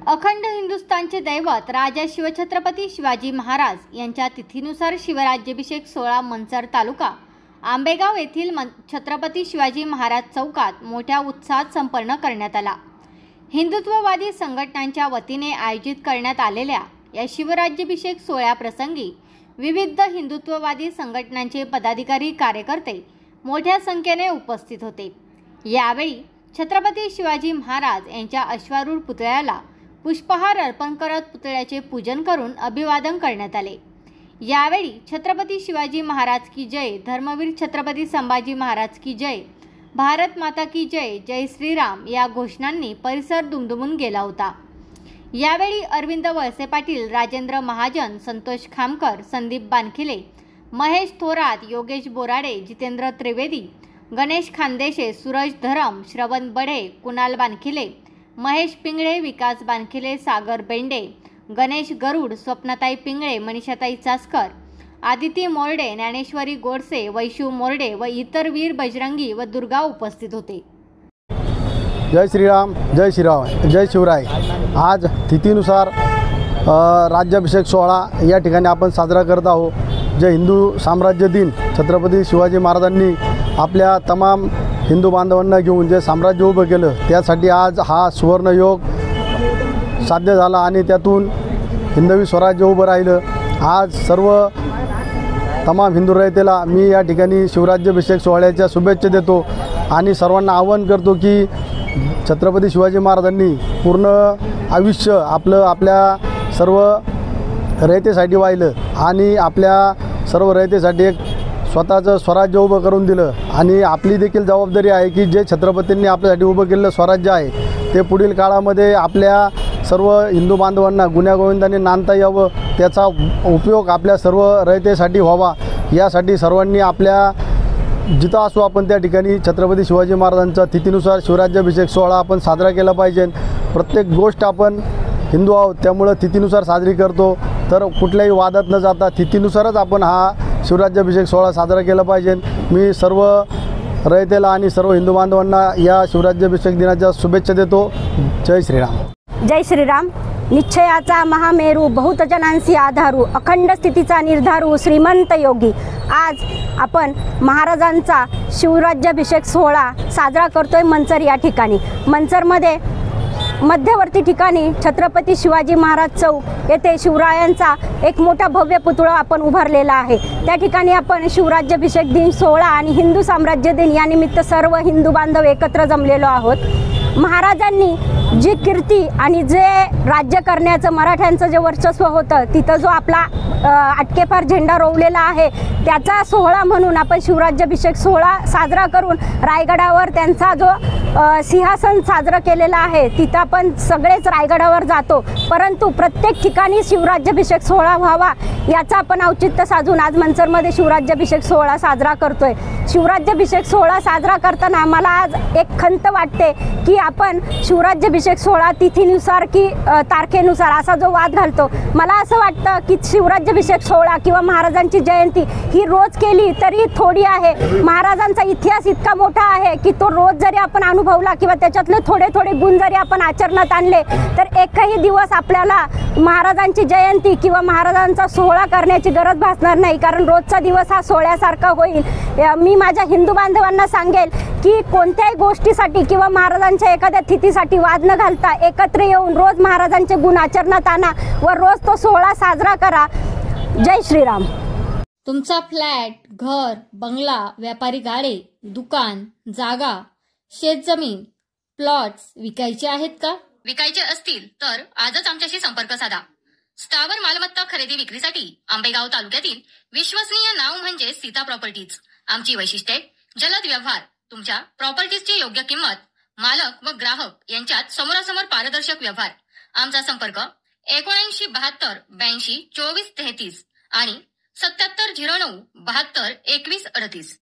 अखंड हिंदुस्थानचे दैवत राजा शिवछत्रपती शिवाजी महाराज यांच्या तिथीनुसार शिवराज्याभिषेक सोहळा मंचर तालुका आंबेगाव येथील छत्रपती शिवाजी महाराज चौकात मोठ्या उत्साहात संपन्न करण्यात आला। हिंदुत्ववादी संघटनांच्या वतीने आयोजित करण्यात आलेल्या या शिवराज्याभिषेक सोहळ्याप्रसंगी विविध हिंदुत्ववादी संघटनांचे पदाधिकारी कार्यकर्ते मोठ्या संख्येने उपस्थित होते। यावेळी छत्रपती शिवाजी महाराज यांच्या अश्वारूढ पुतळ्याला पुष्पहार अर्पण करत पुतळ्याचे पूजन करून अभिवादन करण्यात आले। यावेळी छत्रपती शिवाजी महाराज की जय, धर्मवीर छत्रपती संभाजी महाराज की जय, भारत माता की जय, जय श्रीराम या घोषणांनी परिसर दुमदुमून गेला होता। यावेळी अरविंद वळसे पाटील, राजेंद्र महाजन, संतोष खामकर, संदीप बानखिले, महेश थोरात, योगेश बोराडे, जितेंद्र त्रिवेदी, गणेश खानदेशे, सूरज धरम, श्रवण बढे, कुणाल बानखिले, महेश पिंगळे, विकास बानखिले, सागर बेंडे, गणेश गरुड, स्वप्नताई पिंगळे, मनीषाताई चासकर, आदिती मोरडे, ज्ञानेश्वरी गोडसे, वैशू मोरडे व इतर वीर बजरंगी व दुर्गा उपस्थित होते। जय श्रीराम, जय श्रीराम, जय शिवराय। आज तिथीनुसार राज्याभिषेक सोहळा या ठिकाणी आपण साजरा करत आहोत। जे हिंदू साम्राज्य दिन छत्रपती शिवाजी महाराजांनी आपल्या तमाम हिंदू बांधवांना घेऊन जे साम्राज्य उभं केलं, त्यासाठी आज हा सुवर्णयोग साध्य झाला आणि त्यातून हिंदवी स्वराज्य उभं राहिलं। आज सर्व तमाम हिंदू रयतेला मी या ठिकाणी शिवराज्याभिषेक सोहळ्याच्या शुभेच्छा देतो आणि सर्वांना आवाहन करतो की छत्रपती शिवाजी महाराजांनी पूर्ण आयुष्य आपल्या सर्व रयतेसाठी वाहिलं आणि आपल्या सर्व रयतेसाठी एक स्वतःचं स्वराज्य उभं करून दिलं आणि आपली देखील जबाबदारी आहे की जे छत्रपतींनी आपल्यासाठी उभं केलेलं स्वराज्य आहे ते पुढील काळामध्ये आपल्या सर्व हिंदू बांधवांना गुण्यागोविंदाने नांदता यावं, त्याचा उपयोग आपल्या सर्व रयतेसाठी व्हावा, यासाठी सर्वांनी आपल्या जिथं असू आपण त्या ठिकाणी छत्रपती शिवाजी महाराजांचा तिथीनुसार शिवराज्याभिषेक सोहळा आपण साजरा केला पाहिजे। प्रत्येक गोष्ट आपण हिंदू आहोत त्यामुळं तिथीनुसार साजरी करतो, तर कुठल्याही वादात न जाता तिथीनुसारच आपण हा शिवराज्याभिषेक सोहळा साजरा केला पाहिजे। मी सर्व रयतेला आणि सर्व हिंदू बांधवांना या शिवराज्याभिषेक दिनाच्या शुभेच्छा देतो। जय श्रीराम। जय श्रीराम। निश्चयाचा महामेरू, बहुतजनांसी आधारू, अखंड स्थितीचा निर्धारू, श्रीमंत योगी। आज आपण महाराजांचा शिवराज्याभिषेक सोहळा साजरा करतोय मंचर या ठिकाणी। मंचरमध्ये मध्यवर्ती ठिकाणी छत्रपती शिवाजी महाराज चौक येथे शिवरायांचा एक मोठा भव्य पुतळा आपण उभारलेला आहे। त्या ठिकाणी आपण शिवराज्याभिषेक दिन सोहळा आणि हिंदू साम्राज्य दिन या निमित्त सर्व हिंदू बांधव एकत्र जमलेलो आहोत। महाराजांनी जी कीर्ती आणि जे राज्य करण्याचं मराठ्यांचं जे वर्चस्व होतं, तिथं जो आपला अटकेपार झेंडा रोवलेला आहे, त्याचा सोहळा म्हणून आपण शिवराज्याभिषेक सोहळा साजरा करून रायगडावर त्यांचा जो सिंहासन साजरं केलेलं आहे तिथं आपण सगळेच रायगडावर जातो, परंतु प्रत्येक ठिकाणी शिवराज्याभिषेक सोहळा व्हावा याचा आपण औचित्य साधून आज मंचरमध्ये शिवराज्याभिषेक सोहळा साजरा करतोय। शिवराज्याभिषेक सोहळा साजरा करताना मला आज एक खंत वाटते की आपण शिवराज्याभिषेक सोहळा तिथीनुसार की तारखेनुसार असा जो वाद घालतो, मला असं वाटतं की शिवराज्याभिषेक सोहळा किंवा महाराजांची जयंती ही रोज केली तरी थोडी आहे। महाराजांचा इतिहास इतका मोठा आहे की तो रोज जरी आपण अनुभवला किंवा त्याच्यातले थोडे थोडे गुण जरी आपण आचरणात आणले तर एकही दिवस आपल्याला महाराजांची जयंती किंवा महाराजांचा सोहळा करण्याची गरज भासणार नाही, कारण रोजचा दिवस हा सोहळ्यासारखा होईल। मी माझ्या हिंदू बांधवांना सांगेल की कोणत्याही गोष्टीसाठी किंवा महाराजांच्या एखाद्या तिथीसाठी वाद न घालता एकत्र येऊन रोज महाराजांचे गुण आचरणात आणा व रोज तो सोहळा साजरा करा। जय श्रीराम। तुमचा फ्लॅट, घर, बंगला, व्यापारी गाडे, दुकान, जागा, शेतजमीन, प्लॉट्स विकायचे आहेत का? विकायचे असतील तर आजच आमच्याशी संपर्क साधा। स्थावर मालमत्ता खरेदी विक्रीसाठी आंबेगाव तालुक्यातील विश्वसनीय नाव म्हणजे सीता प्रॉपर्टीज। आमची वैशिष्ट्ये: जलद व्यवहार, तुमच्या प्रॉपर्टीजची योग्य किंमत, मालक व ग्राहक यांच्यात समोरासमोर पारदर्शक व्यवहार। आमचा संपर्क 79 72 82 24 33 आणि 77 09 72 21 38।